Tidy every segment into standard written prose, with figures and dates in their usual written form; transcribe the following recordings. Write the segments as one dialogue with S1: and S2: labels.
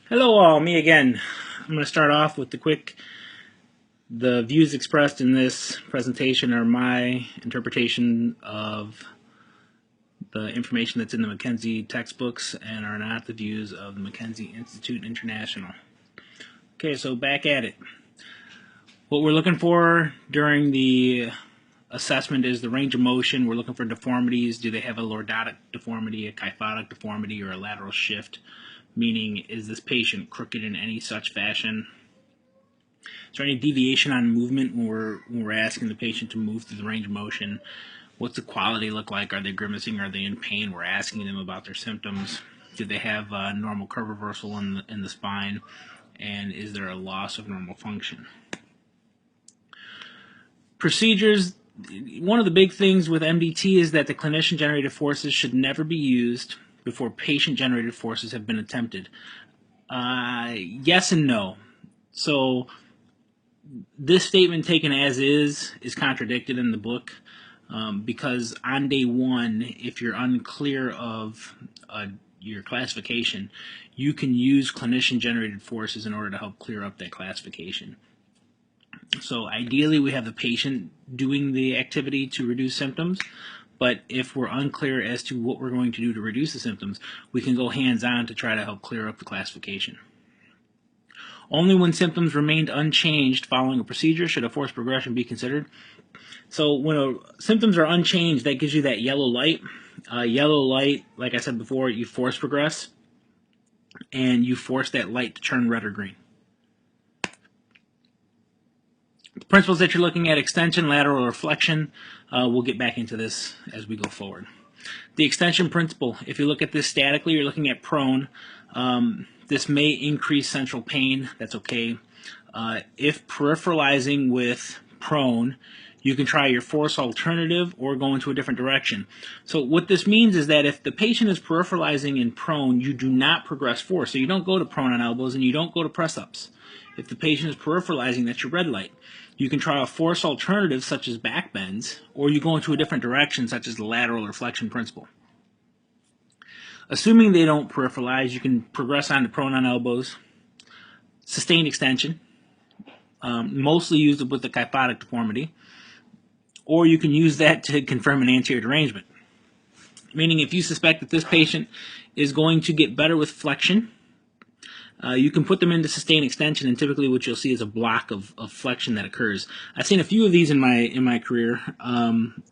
S1: Hello all, me again. I'm going to start off with the views expressed in this presentation are my interpretation of the information that's in the McKenzie textbooks and are not the views of the McKenzie Institute International. Okay, so back at it. What we're looking for during the assessment is the range of motion. We're looking for deformities. Do they have a lordotic deformity, a kyphotic deformity, or a lateral shift? Meaning, is this patient crooked in any such fashion? Is there any deviation on movement when we're asking the patient to move through the range of motion? What's the quality look like? Are they grimacing? Are they in pain? We're asking them about their symptoms. Do they have normal curve reversal in the spine? And is there a loss of normal function? Procedures. One of the big things with MDT is that the clinician-generated forces should never be used before patient-generated forces have been attempted. Yes and no. So this statement taken as is contradicted in the book because on day one, if you're unclear of your classification, you can use clinician-generated forces in order to help clear up that classification. So ideally, we have the patient doing the activity to reduce symptoms, but if we're unclear as to what we're going to do to reduce the symptoms, we can go hands-on to try to help clear up the classification. Only when symptoms remained unchanged following a procedure should a forced progression be considered. So when symptoms are unchanged, that gives you that yellow light. Yellow light, like I said before, you force progress, and you force that light to turn red or green. The principles that you're looking at, extension, lateral, or flexion, we'll get back into this as we go forward. The extension principle, if you look at this statically, you're looking at prone. This may increase central pain. That's okay. If peripheralizing with prone, you can try your force alternative or go into a different direction. So what this means is that if the patient is peripheralizing in prone, you do not progress force. So you don't go to prone on elbows and you don't go to press-ups. If the patient is peripheralizing, that's your red light. You can try a force alternative such as back bends, or you go into a different direction such as the lateral or flexion principle. Assuming they don't peripheralize, you can progress on to prone on elbows. Sustained extension, mostly used with the kyphotic deformity, or you can use that to confirm an anterior derangement. Meaning if you suspect that this patient is going to get better with flexion, you can put them into sustained extension, and typically what you'll see is a block of flexion that occurs. I've seen a few of these in my career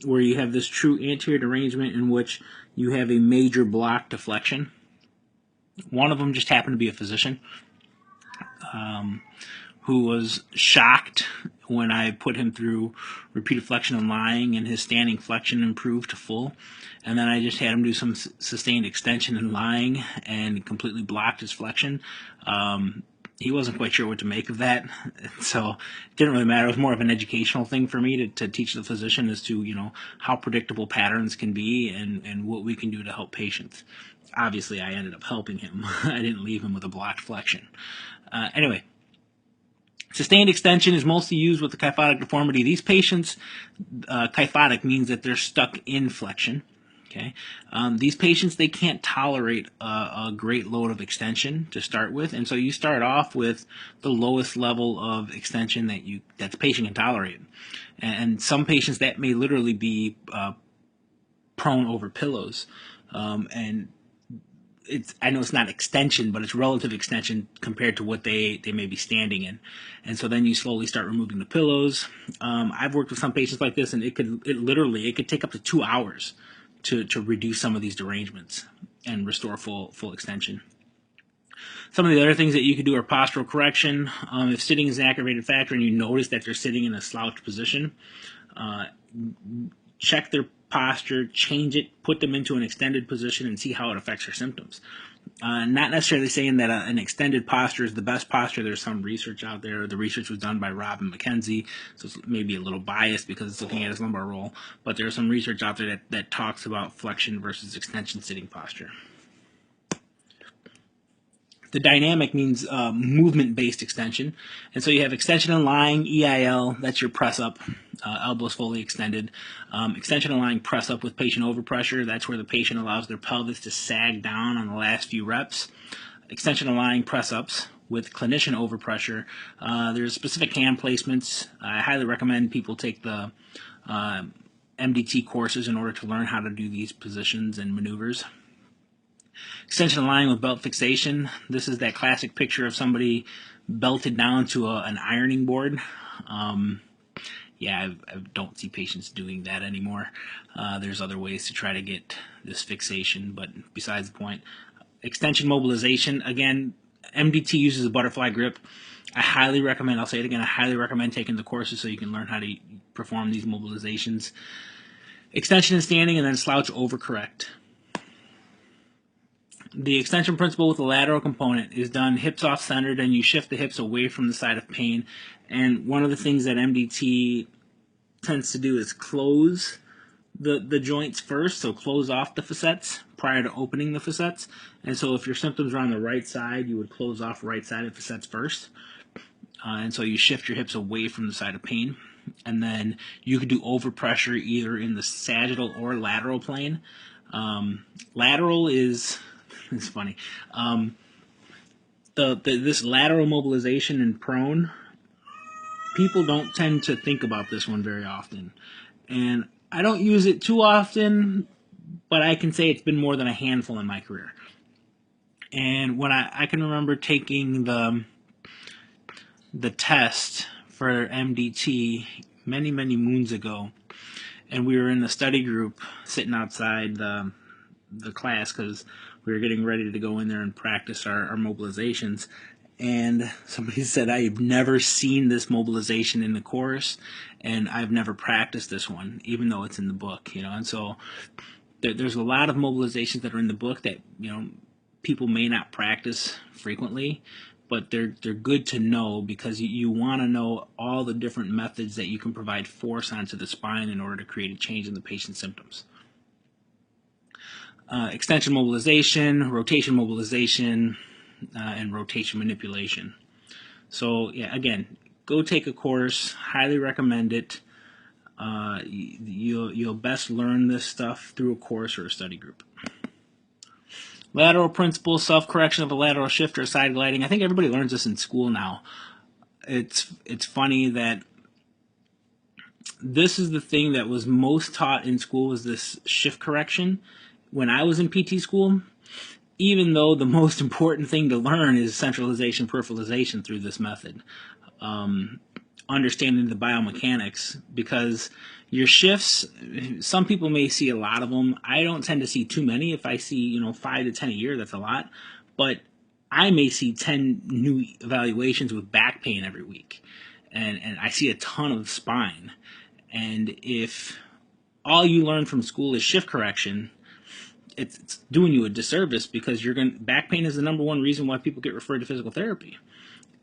S1: where you have this true anterior derangement in which you have a major block to flexion. One of them just happened to be a physician who was shocked when I put him through repeated flexion and lying, and his standing flexion improved to full. And then I just had him do some sustained extension and lying and completely blocked his flexion. He wasn't quite sure what to make of that, so it didn't really matter. It was more of an educational thing for me to teach the physician as to, how predictable patterns can be and what we can do to help patients. Obviously, I ended up helping him. I didn't leave him with a blocked flexion. Anyway, sustained extension is mostly used with the kyphotic deformity. These patients, kyphotic means that they're stuck in flexion. Okay, these patients, they can't tolerate a great load of extension to start with, and so you start off with the lowest level of extension that the patient can tolerate. And some patients, that may literally be prone over pillows, and I know it's not extension, but it's relative extension compared to what they may be standing in. And so then you slowly start removing the pillows. I've worked with some patients like this, and it could take up to 2 hours to reduce some of these derangements and restore full extension. Some of the other things that you could do are postural correction. If sitting is an aggravated factor and you notice that they're sitting in a slouched position, check their posture, change it, put them into an extended position, and see how it affects their symptoms. Not necessarily saying that an extended posture is the best posture. There's some research out there. The research was done by Robin McKenzie, so it's maybe a little biased because it's looking at his lumbar roll, but there's some research out there that talks about flexion versus extension sitting posture. The dynamic means movement-based extension. And so you have extension and lying, EIL, that's your press-up, elbows fully extended. Extension and lying press-up with patient overpressure, that's where the patient allows their pelvis to sag down on the last few reps. extension and lying press-ups with clinician overpressure. There's specific hand placements. I highly recommend people take the MDT courses in order to learn how to do these positions and maneuvers. Extension and lying with belt fixation. This is that classic picture of somebody belted down to an ironing board. I don't see patients doing that anymore. There's other ways to try to get this fixation, but besides the point. Extension mobilization. Again, MDT uses a butterfly grip. I highly recommend, I'll say it again, I highly recommend taking the courses so you can learn how to perform these mobilizations. Extension and standing, and then slouch overcorrect. The extension principle with the lateral component is done hips off-centered, and you shift the hips away from the side of pain. And one of the things that MDT tends to do is close the joints first, so close off the facets prior to opening the facets. And so if your symptoms are on the right side, you would close off right side of facets first. And so you shift your hips away from the side of pain. And then you could do overpressure either in the sagittal or lateral plane. Lateral is, it's funny, this lateral mobilization in prone, people don't tend to think about this one very often. And I don't use it too often, but I can say it's been more than a handful in my career. And when I can remember taking the test for MDT many, many moons ago, and we were in the study group sitting outside the class because we were getting ready to go in there and practice our mobilizations. And somebody said, I've never seen this mobilization in the course, and I've never practiced this one, even though it's in the book, And so there's a lot of mobilizations that are in the book that, people may not practice frequently, but they're good to know because you want to know all the different methods that you can provide force onto the spine in order to create a change in the patient's symptoms. Extension mobilization, rotation mobilization, and rotation manipulation. So again, go take a course. Highly recommend it. You'll best learn this stuff through a course or a study group. Lateral principle, self-correction of a lateral shift or side gliding. I think everybody learns this in school now. It's funny that this is the thing that was most taught in school was this shift correction. When I was in PT school, even though the most important thing to learn is centralization, peripheralization through this method, understanding the biomechanics, because your shifts, some people may see a lot of them. I don't tend to see too many. If I see, 5 to 10 a year, that's a lot. But I may see 10 new evaluations with back pain every week. And I see a ton of spine. And if all you learn from school is shift correction, it's doing you a disservice because back pain is the number one reason why people get referred to physical therapy.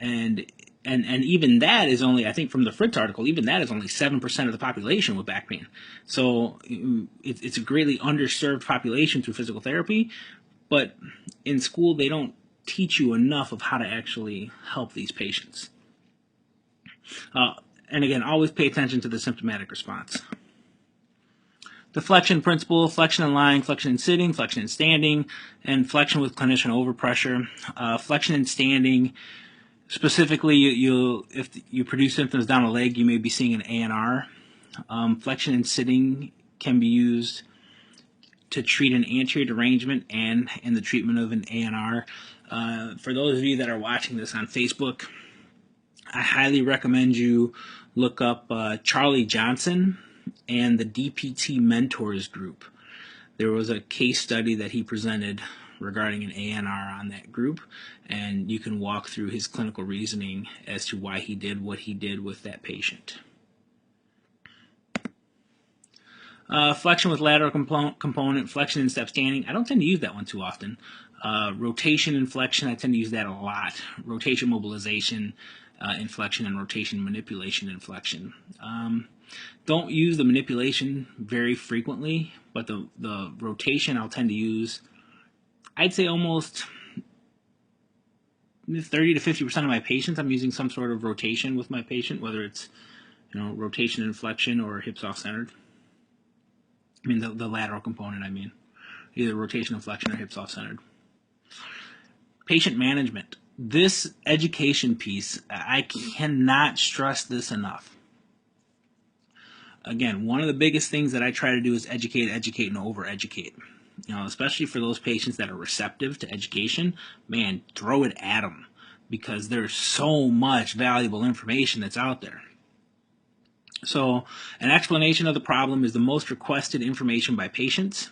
S1: And even that is only, I think from the Fritz article, even that is only 7% of the population with back pain. So it's a greatly underserved population through physical therapy, but in school they don't teach you enough of how to actually help these patients. And again, always pay attention to the symptomatic response. The flexion principle, flexion and lying, flexion and sitting, flexion and standing, and flexion with clinician overpressure. Flexion and standing, specifically, if you produce symptoms down a leg, you may be seeing an ANR. Flexion and sitting can be used to treat an anterior derangement and in the treatment of an ANR. For those of you that are watching this on Facebook, I highly recommend you look up Charlie Johnson and the DPT Mentors group. There was a case study that he presented regarding an ANR on that group, and you can walk through his clinical reasoning as to why he did what he did with that patient. Flexion with lateral component, flexion and step standing. I don't tend to use that one too often. Rotation and flexion, I tend to use that a lot. Rotation mobilization in flexion, and rotation manipulation in flexion. Don't use the manipulation very frequently, but the rotation I'll tend to use, I'd say almost 30 to 50% of my patients, I'm using some sort of rotation with my patient, whether it's rotation and flexion or hips off-centered. I mean the lateral component, either rotation and flexion or hips off-centered. Patient management. This education piece, I cannot stress this enough. Again, one of the biggest things that I try to do is educate, and over-educate. Especially for those patients that are receptive to education, man, throw it at them because there's so much valuable information that's out there. So, an explanation of the problem is the most requested information by patients.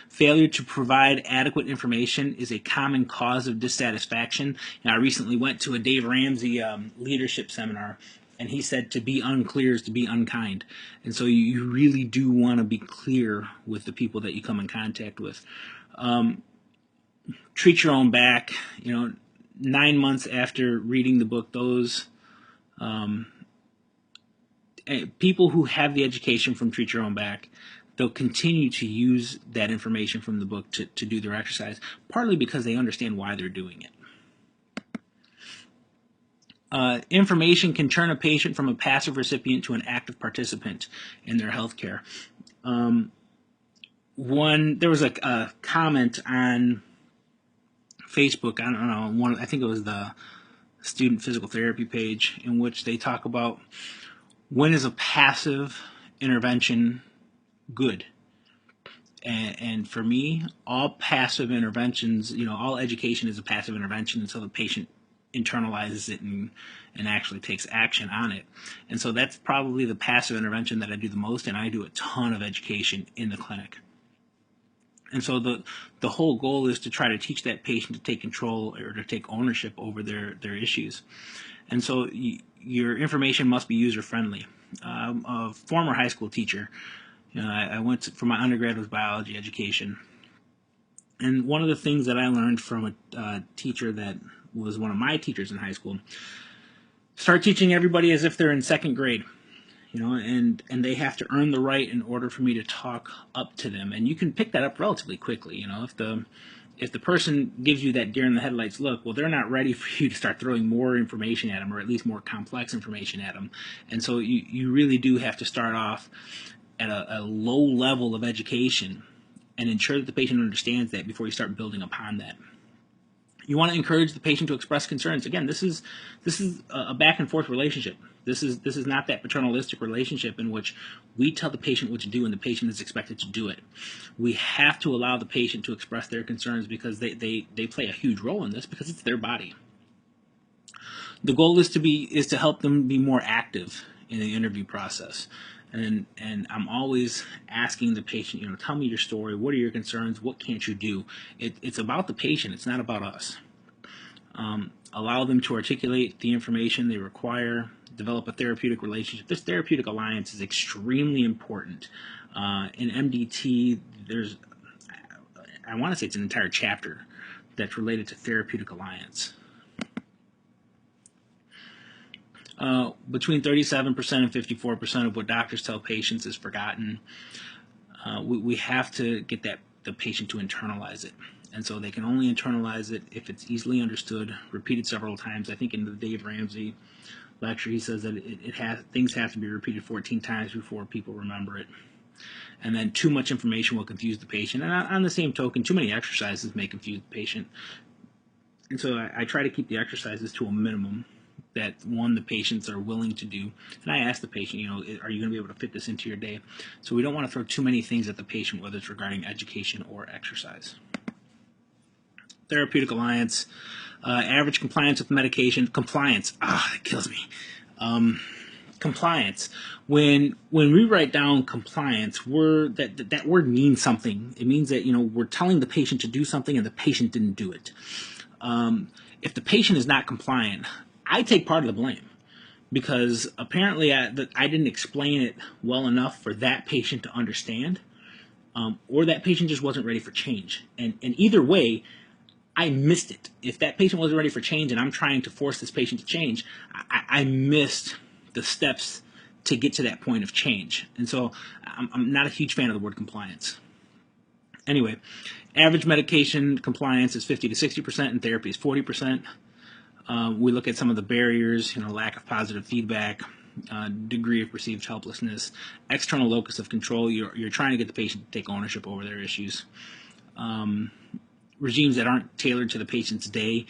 S1: Failure to provide adequate information is a common cause of dissatisfaction. I recently went to a Dave Ramsey leadership seminar, and he said to be unclear is to be unkind. And so you really do want to be clear with the people that you come in contact with. Treat your own back. 9 months after reading the book, those people who have the education from Treat Your Own Back, they'll continue to use that information from the book to do their exercise, partly because they understand why they're doing it. Information can turn a patient from a passive recipient to an active participant in their health care. There was a comment on Facebook, I don't know, I think it was the student physical therapy page, in which they talk about when is a passive intervention good. And for me, all passive interventions, all education is a passive intervention until the patient internalizes it and actually takes action on it. And so that's probably the passive intervention that I do the most, and I do a ton of education in the clinic. And so the whole goal is to try to teach that patient to take control or to take ownership over their issues. And so your information must be user-friendly. A former high school teacher, I went for my undergrad was biology education. And one of the things that I learned from a teacher that was one of my teachers in high school, start teaching everybody as if they're in second grade. And they have to earn the right in order for me to talk up to them. And you can pick that up relatively quickly. If the person gives you that deer in the headlights look, well, they're not ready for you to start throwing more information at them, or at least more complex information at them. And so you really do have to start off at a low level of education and ensure that the patient understands that before you start building upon that. You want to encourage the patient to express concerns. Again, this is a back and forth relationship. This is not that paternalistic relationship in which we tell the patient what to do and the patient is expected to do it. We have to allow the patient to express their concerns because they play a huge role in this because it's their body. The goal is to help them be more active in the interview process. And I'm always asking the patient, tell me your story. What are your concerns? What can't you do? It's about the patient. It's not about us. Allow them to articulate the information they require. Develop a therapeutic relationship. This therapeutic alliance is extremely important. In MDT, I want to say it's an entire chapter that's related to therapeutic alliance. Between 37% and 54% of what doctors tell patients is forgotten. We have to get the patient to internalize it. And so they can only internalize it if it's easily understood, repeated several times. I think in the Dave Ramsey lecture, he says that things have to be repeated 14 times before people remember it. And then too much information will confuse the patient. And on the same token, too many exercises may confuse the patient. And so I try to keep the exercises to a minimum that, one, the patients are willing to do. And I ask the patient, are you going to be able to fit this into your day? So we don't want to throw too many things at the patient, whether it's regarding education or exercise. Therapeutic alliance, average compliance with medication. Compliance, that kills me. Compliance. When we write down compliance, that word means something. It means that we're telling the patient to do something and the patient didn't do it. If the patient is not compliant, I take part of the blame because apparently I didn't explain it well enough for that patient to understand, or that patient just wasn't ready for change. And either way, I missed it. If that patient wasn't ready for change and I'm trying to force this patient to change, I missed the steps to get to that point of change. And so I'm not a huge fan of the word compliance. Anyway, average medication compliance is 50 to 60%, and therapy is 40%. We look at some of the barriers, lack of positive feedback, degree of perceived helplessness, external locus of control. You're trying to get the patient to take ownership over their issues. regimes that aren't tailored to the patient's day.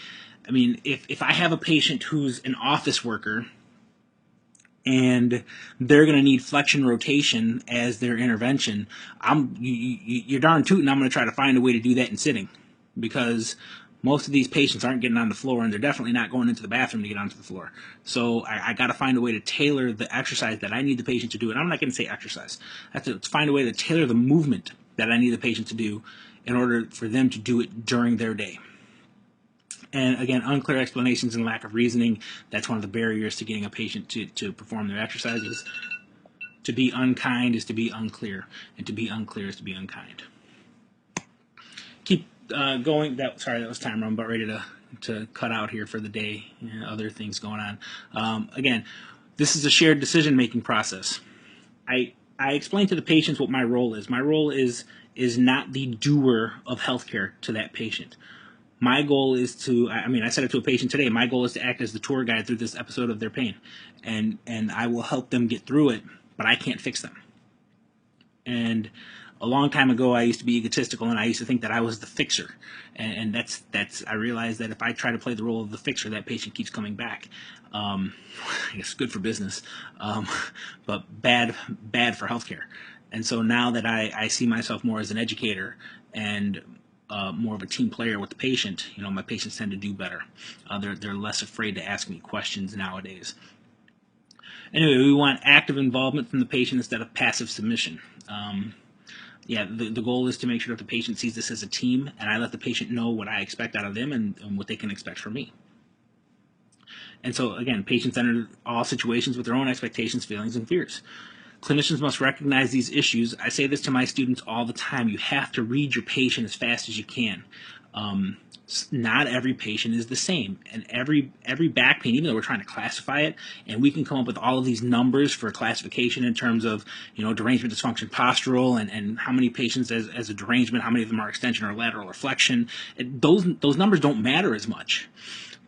S1: I mean, if I have a patient who's an office worker and they're going to need flexion rotation as their intervention, you're darn tootin' I'm going to try to find a way to do that in sitting, because most of these patients aren't getting on the floor, and they're definitely not going into the bathroom to get onto the floor. So I got to find a way to tailor the exercise that I need the patient to do. And I'm not going to say exercise. I have to find a way to tailor the movement that I need the patient to do in order for them to do it during their day. And again, unclear explanations and lack of reasoning, that's one of the barriers to getting a patient to perform their exercises. To be unkind is to be unclear, and to be unclear is to be unkind. Keep going. Sorry, that was time. I'm about ready to cut out here for the day. Other things going on. Again, this is a shared decision-making process. I explain to the patients what my role is. My role is not the doer of healthcare to that patient. My goal is to, I said it to a patient today, my goal is to act as the tour guide through this episode of their pain. And I will help them get through it, but I can't fix them. And a long time ago, I used to be egotistical, and I used to think that I was the fixer. And I realized that if I try to play the role of the fixer, that patient keeps coming back. I guess good for business, but bad for healthcare. And so now that I see myself more as an educator and more of a team player with the patient, my patients tend to do better. They're less afraid to ask me questions nowadays. Anyway, we want active involvement from the patient instead of passive submission. The goal is to make sure that the patient sees this as a team, and I let the patient know what I expect out of them and what they can expect from me. And so, again, patients enter all situations with their own expectations, feelings, and fears. Clinicians must recognize these issues. I say this to my students all the time. You have to read your patient as fast as you can. Not every patient is the same. And every back pain, even though we're trying to classify it, and we can come up with all of these numbers for classification in terms of, derangement, dysfunction, postural, and how many patients as a derangement, how many of them are extension or lateral or flexion. Those numbers don't matter as much.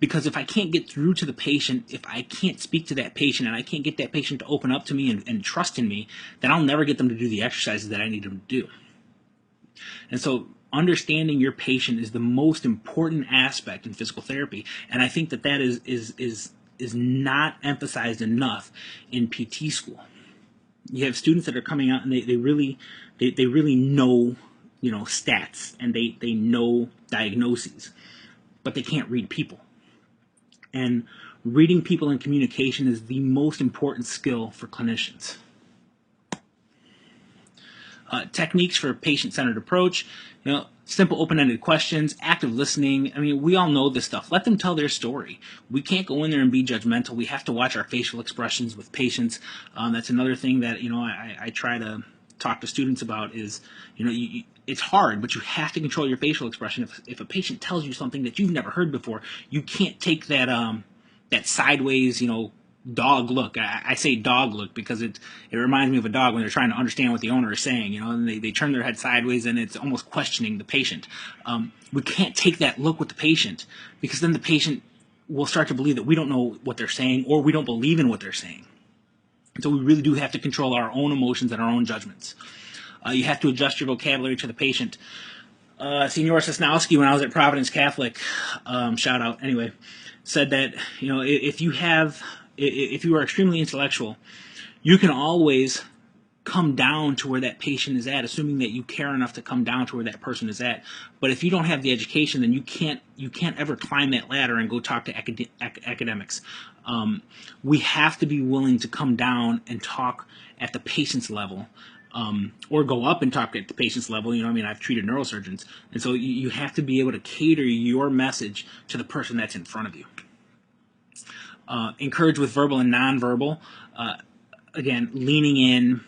S1: Because if I can't get through to the patient, if I can't speak to that patient, and I can't get that patient to open up to me and trust in me, then I'll never get them to do the exercises that I need them to do. And so understanding your patient is the most important aspect in physical therapy. And I think that is not emphasized enough in PT school. You have students that are coming out and they really know, stats, and they know diagnoses, but they can't read people. And reading people and communication is the most important skill for clinicians. Techniques for patient-centered approach, simple open-ended questions, active listening. We all know this stuff. Let them tell their story. We can't go in there and be judgmental. We have to watch our facial expressions with patients. That's another thing that, I try to talk to students about is, it's hard, but you have to control your facial expression. If a patient tells you something that you've never heard before, you can't take that sideways, dog look. I say dog look because it reminds me of a dog when they're trying to understand what the owner is saying, and they turn their head sideways and it's almost questioning the patient. We can't take that look with the patient, because then the patient will start to believe that we don't know what they're saying, or we don't believe in what they're saying. So we really do have to control our own emotions and our own judgments. You have to adjust your vocabulary to the patient. Senior Sosnowski, when I was at Providence Catholic, shout out anyway, said that if you are extremely intellectual, you can always come down to where that patient is at, assuming that you care enough to come down to where that person is at. But if you don't have the education, then you can't ever climb that ladder and go talk to academics. We have to be willing to come down and talk at the patient's level, or go up and talk at the patient's level. I've treated neurosurgeons, and so you have to be able to cater your message to the person that's in front of you. Encourage with verbal and nonverbal. Again, leaning in,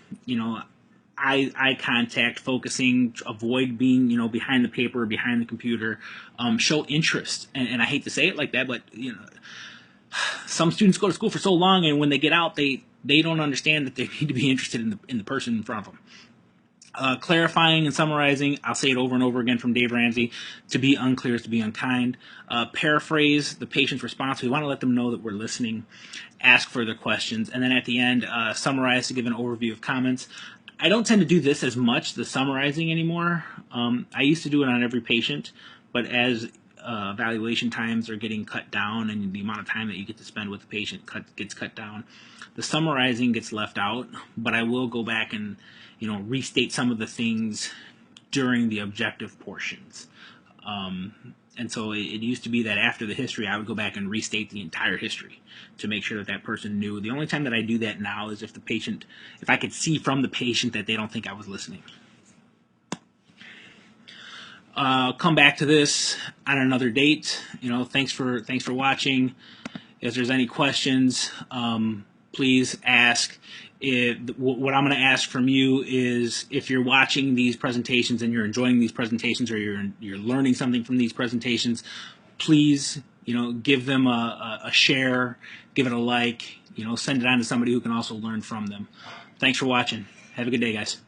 S1: eye contact, focusing, avoid being, behind the paper or behind the computer. Show interest, and I hate to say it like that, but some students go to school for so long, and when they get out, they don't understand that they need to be interested in the person in front of them. Clarifying and summarizing, I'll say it over and over again from Dave Ramsey, to be unclear is to be unkind. Paraphrase the patient's response. We want to let them know that we're listening. Ask further questions. And then at the end, summarize to give an overview of comments. I don't tend to do this as much, the summarizing, anymore. I used to do it on every patient, But as evaluation times are getting cut down and the amount of time that you get to spend with the patient gets cut down, the summarizing gets left out. But I will go back and restate some of the things during the objective portions. And so it used to be that after the history, I would go back and restate the entire history to make sure that that person knew. The only time that I do that now is if I could see from the patient that they don't think I was listening. Come back to this on another date. Thanks for watching. If there's any questions, please ask. What I'm going to ask from you is, if you're watching these presentations and you're enjoying these presentations, or you're learning something from these presentations, please give them a share, give it a like, send it on to somebody who can also learn from them. Thanks for watching. Have a good day, guys.